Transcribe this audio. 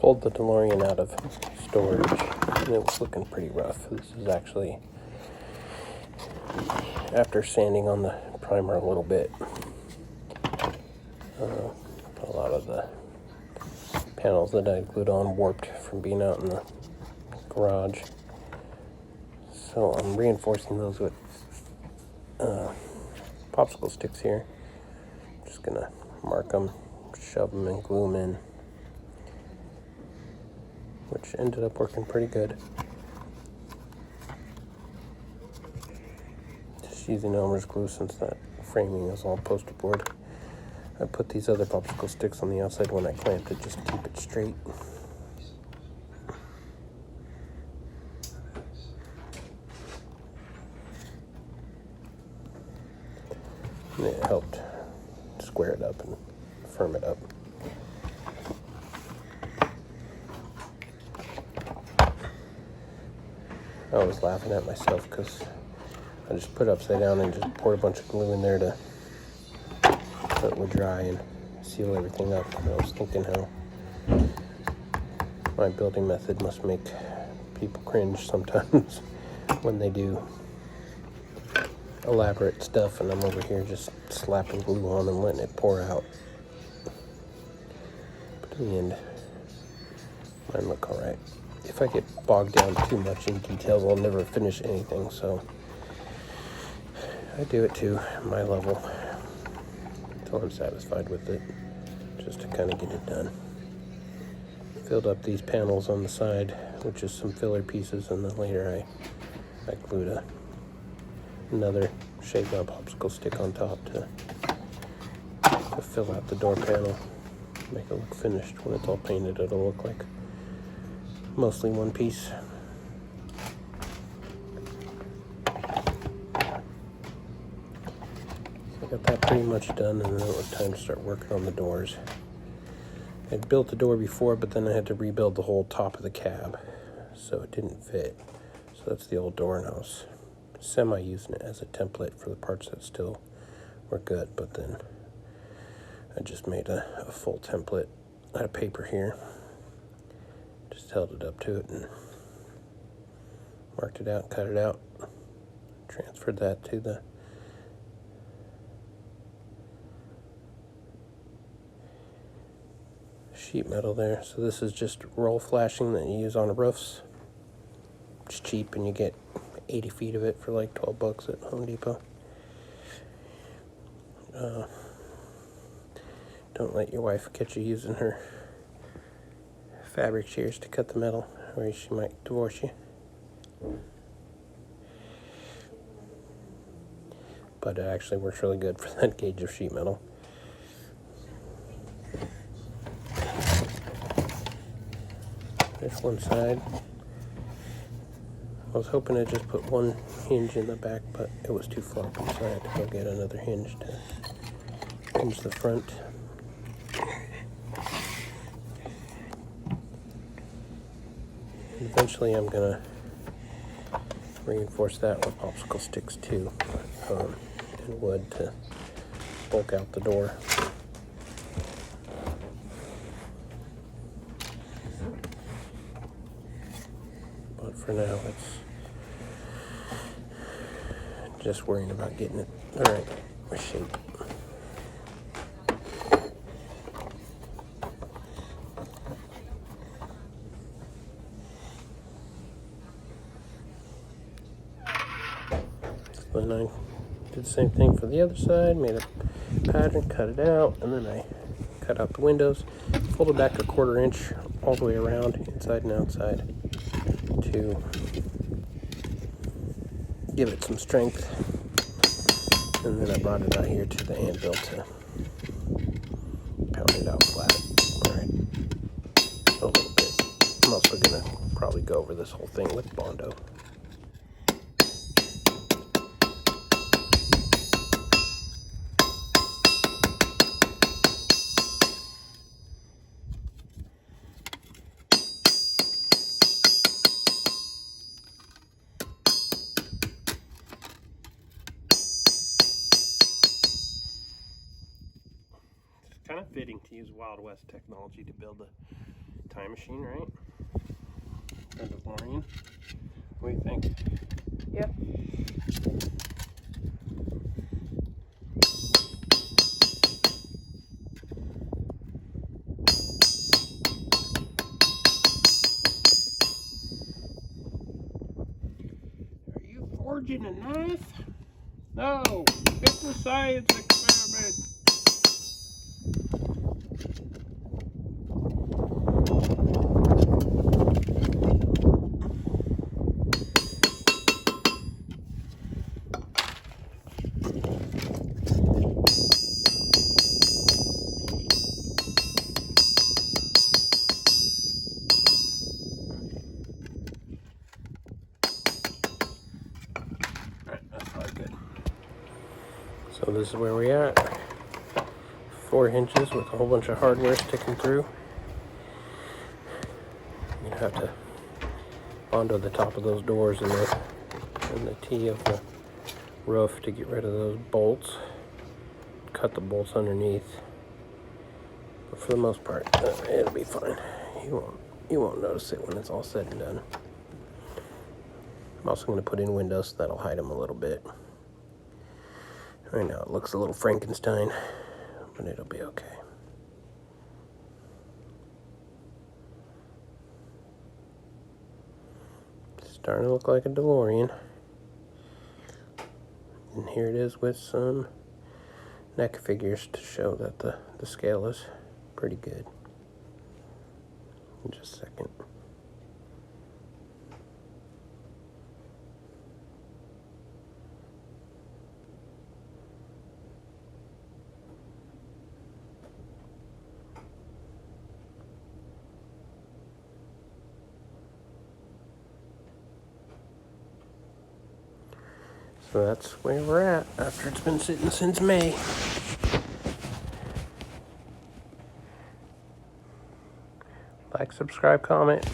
pulled the Delorean out of storage, and it was looking pretty rough. This is actually after sanding on the primer a little bit. A lot of the panels that I glued on warped from being out in the garage. So I'm reinforcing those with popsicle sticks here. Just gonna mark them, shove them and glue them in, which ended up working pretty good. Just using Elmer's glue since that framing is all poster board. I put these other popsicle sticks on the outside when I clamped it just to keep it straight. And it helped square it up and firm it up. I was laughing at myself because I just put it upside down and just poured a bunch of glue in there to so it would dry and seal everything up. And I was thinking how my building method must make people cringe sometimes when they do elaborate stuff, and I'm over here just slapping glue on and letting it pour out. But in the end, mine look alright. If I get bogged down too much in details, I'll never finish anything, so I do it to my level until I'm satisfied with it, just to kind of get it done. Filled up these panels on the side, which is some filler pieces, and then later I glued another shaved down popsicle stick on top to fill out the door panel, make it look finished. When it's all painted, it'll look like mostly one piece. So I got that pretty much done, and then it was time to start working on the doors. I'd built the door before, but then I had to rebuild the whole top of the cab, so it didn't fit. So that's the old door, and I was semi-using it as a template for the parts that still were good, but then I just made a full template out of paper here. Just held it up to it and marked it out, cut it out, transferred that to the sheet metal there. So this is just roll flashing that you use on roofs. It's cheap, and you get 80 feet of it for like $12 at Home Depot. Don't let your wife catch you using her fabric shears to cut the metal, or she might divorce you. But it actually works really good for that gauge of sheet metal. There's one side. I was hoping to just put one hinge in the back, but it was too floppy, so I had to go get another hinge to hinge the front. Eventually I'm going to reinforce that with popsicle sticks too, and wood to bulk out the door. But for now, it's just worrying about getting it the right shape. Then I did the same thing for the other side, made a pattern, cut it out, and then I cut out the windows, folded back a 1/4 inch all the way around, inside and outside, to give it some strength. And then I brought it out here to the anvil to pound it out flat. Alright, a little bit. I'm also going to probably go over this whole thing with Bondo. Kind of fitting to use Wild West technology to build a time machine, right? The Delorean. What do you think? Yeah. Are you forging a knife? No, it's a science experiment. That's probably good. So this is where we at. 4 hinges with a whole bunch of hardware sticking through. You have to onto the top of those doors and the T of the roof to get rid of those bolts. Cut the bolts underneath. But for the most part, it'll be fine. You won't notice it when it's all said and done. I'm also going to put in windows so that'll hide them a little bit. Right now it looks a little Frankenstein, but it'll be okay. It's starting to look like a DeLorean. And here it is with some Neca figures to show that the scale is pretty good. In just a second. So that's where we're at after it's been sitting since May. Like, subscribe, comment.